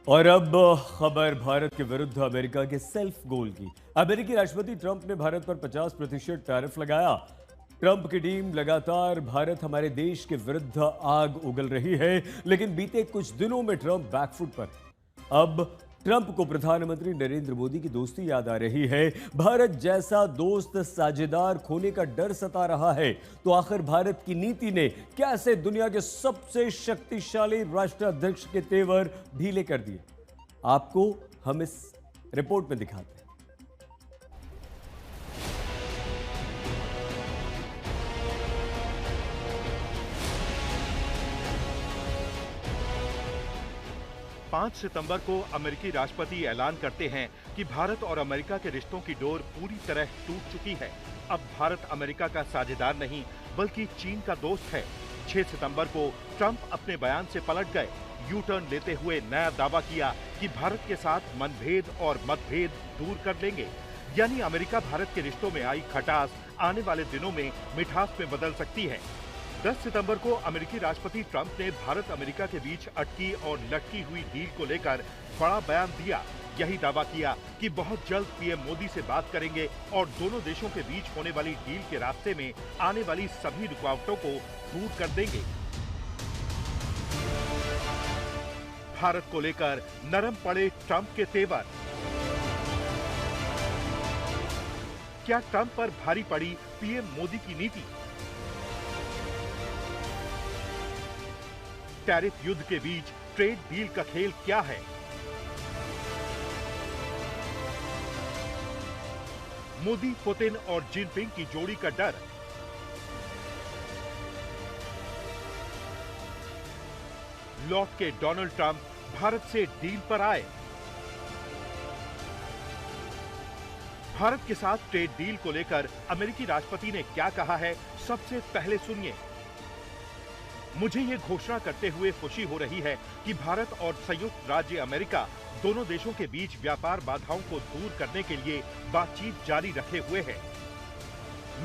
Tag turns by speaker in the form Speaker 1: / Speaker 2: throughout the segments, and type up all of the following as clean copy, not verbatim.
Speaker 1: और अब खबर भारत के विरुद्ध अमेरिका के सेल्फ गोल की। अमेरिकी राष्ट्रपति ट्रंप ने भारत पर 50% टैरिफ लगाया। ट्रंप की टीम लगातार भारत हमारे देश के विरुद्ध आग उगल रही है, लेकिन बीते कुछ दिनों में ट्रंप बैकफुट पर। अब ट्रंप को प्रधानमंत्री नरेंद्र मोदी की दोस्ती याद आ रही है। भारत जैसा दोस्त साझेदार खोने का डर सता रहा है, तो आखिर भारत की नीति ने कैसे दुनिया के सबसे शक्तिशाली राष्ट्राध्यक्ष के तेवर ढीले कर दिए, आपको हम इस रिपोर्ट में दिखाते हैं।
Speaker 2: 5 सितंबर को अमेरिकी राष्ट्रपति ऐलान करते हैं कि भारत और अमेरिका के रिश्तों की डोर पूरी तरह टूट चुकी है। अब भारत अमेरिका का साझेदार नहीं बल्कि चीन का दोस्त है। 6 सितंबर को ट्रंप अपने बयान से पलट गए। यू टर्न लेते हुए नया दावा किया कि भारत के साथ मनभेद और मतभेद दूर कर लेंगे। यानी अमेरिका भारत के रिश्तों में आई खटास आने वाले दिनों में मिठास में बदल सकती है। 10 सितंबर को अमेरिकी राष्ट्रपति ट्रंप ने भारत अमेरिका के बीच अटकी और लटकी हुई डील को लेकर बड़ा बयान दिया। यही दावा किया कि बहुत जल्द पीएम मोदी से बात करेंगे और दोनों देशों के बीच होने वाली डील के रास्ते में आने वाली सभी रुकावटों को दूर कर देंगे। भारत को लेकर नरम पड़े ट्रंप के तेवर। क्या ट्रंप पर भारी पड़ी पीएम मोदी की नीति? टैरिफ युद्ध के बीच ट्रेड डील का खेल क्या है? मोदी, पुतिन और जिनपिंग की जोड़ी का डर। लौट के डोनाल्ड ट्रंप भारत से डील पर आए। भारत के साथ ट्रेड डील को लेकर अमेरिकी राष्ट्रपति ने क्या कहा है, सबसे पहले सुनिए। मुझे ये घोषणा करते हुए खुशी हो रही है कि भारत और संयुक्त राज्य अमेरिका दोनों देशों के बीच व्यापार बाधाओं को दूर करने के लिए बातचीत जारी रखे हुए है।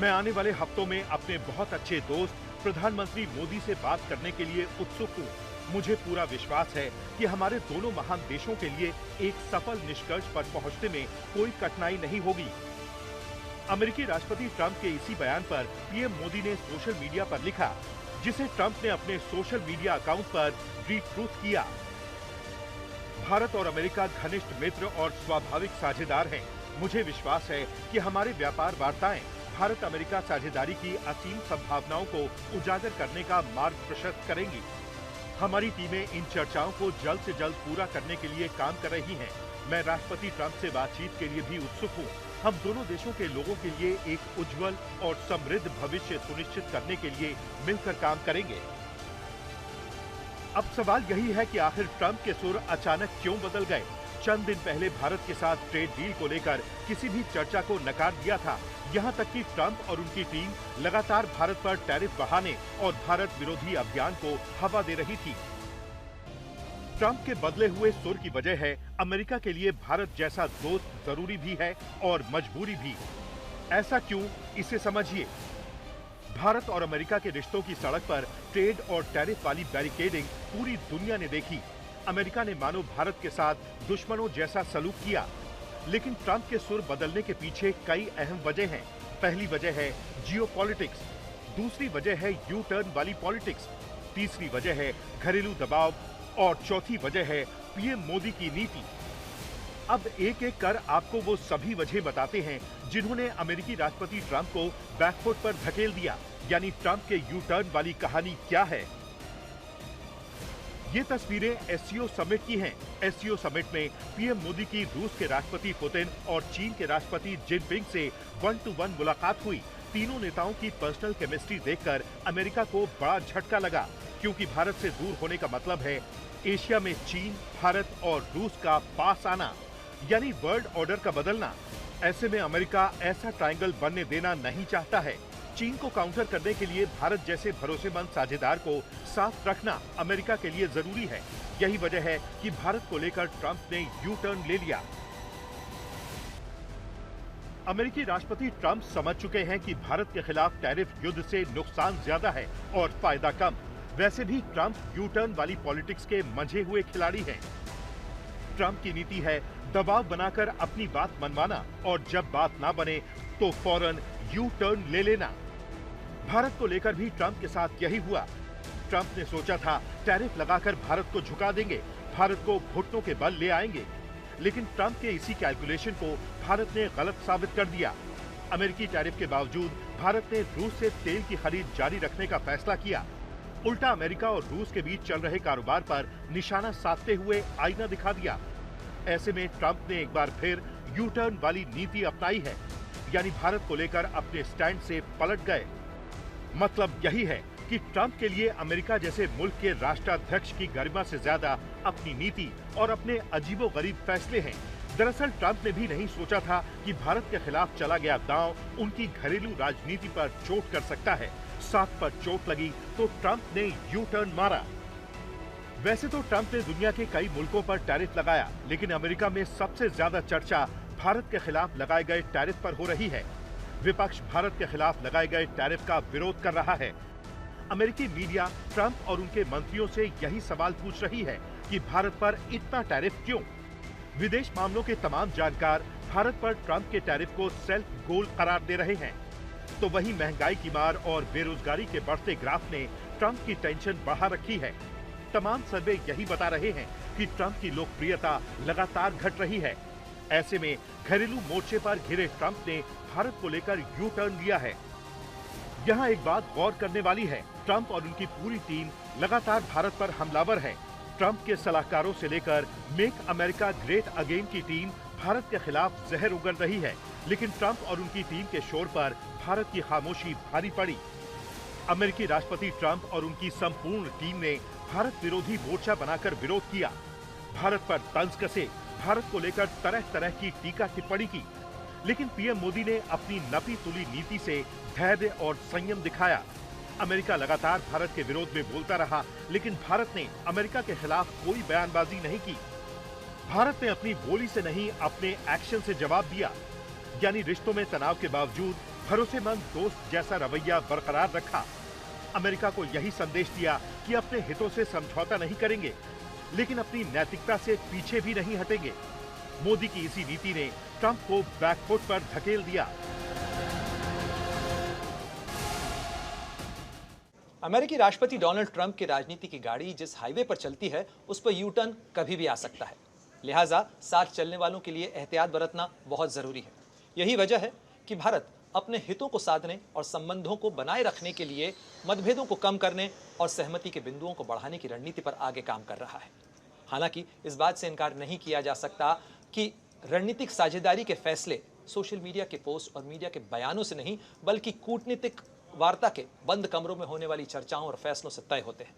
Speaker 2: मैं आने वाले हफ्तों में अपने बहुत अच्छे दोस्त प्रधानमंत्री मोदी से बात करने के लिए उत्सुक हूँ। मुझे पूरा विश्वास है कि हमारे दोनों महान देशों के लिए एक सफल निष्कर्ष पर पहुंचने में कोई कठिनाई नहीं होगी। अमेरिकी राष्ट्रपति ट्रंप के इसी बयान पर पीएम मोदी ने सोशल मीडिया पर लिखा, जिसे ट्रंप ने अपने सोशल मीडिया अकाउंट पर रीट्वीट किया। भारत और अमेरिका घनिष्ठ मित्र और स्वाभाविक साझेदार हैं। मुझे विश्वास है कि हमारे व्यापार वार्ताएं भारत अमेरिका साझेदारी की असीम संभावनाओं को उजागर करने का मार्ग प्रशस्त करेंगी। हमारी टीमें इन चर्चाओं को जल्द से जल्द पूरा करने के लिए काम कर रही हैं। मैं राष्ट्रपति ट्रंप से बातचीत के लिए भी उत्सुक हूँ। हम दोनों देशों के लोगों के लिए एक उज्जवल और समृद्ध भविष्य सुनिश्चित करने के लिए मिलकर काम करेंगे। अब सवाल यही है कि आखिर ट्रंप के सुर अचानक क्यों बदल गए? चंद दिन पहले भारत के साथ ट्रेड डील को लेकर किसी भी चर्चा को नकार दिया था। यहाँ तक कि ट्रंप और उनकी टीम लगातार भारत पर टैरिफ बढ़ाने और भारत विरोधी अभियान को हवा दे रही थी। ट्रंप के बदले हुए सुर की वजह है अमेरिका के लिए भारत जैसा दोस्त जरूरी भी है और मजबूरी भी। ऐसा क्यों, इसे समझिए। भारत और अमेरिका के रिश्तों की सड़क पर ट्रेड और टैरिफ वाली बैरिकेडिंग पूरी दुनिया ने देखी। अमेरिका ने मानो भारत के साथ दुश्मनों जैसा सलूक किया। लेकिन ट्रंप के सुर बदलने के पीछे कई अहम वजह हैं। पहली वजह है जियोपॉलिटिक्स, दूसरी वजह है यू टर्न वाली पॉलिटिक्स, तीसरी वजह है घरेलू दबाव और चौथी वजह है पीएम मोदी की नीति। अब एक एक कर आपको वो सभी वजह बताते हैं जिन्होंने अमेरिकी राष्ट्रपति ट्रंप को बैकफुट पर धकेल दिया। यानी ट्रंप के यू टर्न वाली कहानी क्या है। ये तस्वीरें एससीओ समिट की हैं। एससीओ समिट में पीएम मोदी की रूस के राष्ट्रपति पुतिन और चीन के राष्ट्रपति जिनपिंग से 1-to-1 मुलाकात हुई। तीनों नेताओं की पर्सनल केमिस्ट्री देखकर अमेरिका को बड़ा झटका लगा, क्योंकि भारत से दूर होने का मतलब है एशिया में चीन, भारत और रूस का पास आना, यानी वर्ल्ड ऑर्डर का बदलना। ऐसे में अमेरिका ऐसा ट्रायंगल बनने देना नहीं चाहता है। चीन को काउंटर करने के लिए भारत जैसे भरोसेमंद साझेदार को साथ रखना अमेरिका के लिए जरूरी है। यही वजह है कि भारत को लेकर ट्रंप ने यू टर्न ले लिया। अमेरिकी राष्ट्रपति ट्रंप समझ चुके हैं कि भारत के खिलाफ टैरिफ युद्ध से नुकसान ज्यादा है और फायदा कम। वैसे भी ट्रंप यू टर्न वाली पॉलिटिक्स के मंझे हुए खिलाड़ी हैं। ट्रंप की नीति है दबाव बनाकर अपनी बात मनवाना और जब बात ना बने तो फौरन यू टर्न ले लेना। भारत को लेकर भी ट्रंप के साथ यही हुआ। ट्रंप ने सोचा था टैरिफ लगाकर भारत को झुका देंगे, भारत को घुटनों के बल ले आएंगे, लेकिन ट्रंप के इसी कैलकुलेशन को भारत ने गलत साबित कर दिया। अमेरिकी टैरिफ के बावजूद भारत ने रूस से तेल की खरीद जारी रखने का फैसला किया। उल्टा अमेरिका और रूस के बीच चल रहे कारोबार पर निशाना साधते हुए आईना दिखा दिया। ऐसे में ट्रंप ने एक बार फिर यू टर्न वाली नीति अपनाई है, यानी भारत को लेकर अपने स्टैंड से पलट गए। मतलब यही है कि ट्रंप के लिए अमेरिका जैसे मुल्क के राष्ट्राध्यक्ष की गरिमा से ज्यादा अपनी नीति और अपने अजीबोगरीब फैसले हैं। दरअसल ट्रंप ने भी नहीं सोचा था कि भारत के खिलाफ चला गया दांव उनकी घरेलू राजनीति पर चोट कर सकता है। साथ पर चोट लगी तो ट्रंप ने यू टर्न मारा। वैसे तो ट्रंप ने दुनिया के कई मुल्कों पर टैरिफ लगाया, लेकिन अमेरिका में सबसे ज्यादा चर्चा भारत के खिलाफ लगाए गए टैरिफ पर हो रही है। विपक्ष भारत के खिलाफ लगाए गए टैरिफ का विरोध कर रहा है। अमेरिकी मीडिया ट्रंप और उनके मंत्रियों से यही सवाल पूछ रही है कि भारत पर इतना टैरिफ क्यों? विदेश मामलों के तमाम जानकार भारत पर ट्रंप के टैरिफ को सेल्फ गोल करार दे रहे हैं। तो वहीं महंगाई की मार और बेरोजगारी के बढ़ते ग्राफ ने ट्रंप की टेंशन बढ़ा रखी है। तमाम सर्वे यही बता रहे हैं कि ट्रंप की लोकप्रियता लगातार घट रही है। ऐसे में घरेलू मोर्चे पर घिरे ट्रंप ने भारत को लेकर यू टर्न लिया है। यहाँ एक बात गौर करने वाली है, ट्रंप और उनकी पूरी टीम लगातार भारत पर हमलावर है। ट्रंप के सलाहकारों से लेकर मेक अमेरिका ग्रेट अगेन की टीम भारत के खिलाफ जहर उगल रही है, लेकिन ट्रंप और उनकी टीम के शोर पर भारत की खामोशी भारी पड़ी। अमेरिकी राष्ट्रपति ट्रंप और उनकी संपूर्ण टीम ने भारत विरोधी मोर्चा बनाकर विरोध किया, भारत पर तंज कसे, भारत को लेकर तरह तरह की टीका टिप्पणी की। लेकिन पीएम मोदी ने अपनी नपी तुली नीति से धैर्य और संयम दिखाया। अमेरिका लगातार भारत के विरोध में बोलता रहा, लेकिन भारत ने अमेरिका के खिलाफ कोई बयानबाजी नहीं की। भारत ने अपनी बोली से नहीं, अपने एक्शन से जवाब दिया, यानी रिश्तों में तनाव के बावजूद भरोसेमंद दोस्त जैसा रवैया बरकरार रखा। अमेरिका को यही संदेश दिया कि अपने हितों से समझौता नहीं करेंगे, लेकिन अपनी नैतिकता से पीछे भी नहीं हटेंगे। मोदी की इसी नीति ने ट्रंप को बैकफुट पर धकेल दिया।
Speaker 3: अमेरिकी राष्ट्रपति डोनाल्ड ट्रंप की राजनीति की गाड़ी जिस हाईवे पर चलती है उस पर यू टर्न कभी भी आ सकता है। लिहाजा साथ चलने वालों के लिए एहतियात बरतना बहुत जरूरी है। यही वजह है कि भारत अपने हितों को साधने और संबंधों को बनाए रखने के लिए मतभेदों को कम करने और सहमति के बिंदुओं को बढ़ाने की रणनीति पर आगे काम कर रहा है। हालांकि इस बात से इनकार नहीं किया जा सकता कि रणनीतिक साझेदारी के फैसले सोशल मीडिया के पोस्ट और मीडिया के बयानों से नहीं, बल्कि कूटनीतिक वार्ता के बंद कमरों में होने वाली चर्चाओं और फैसलों से तय होते हैं।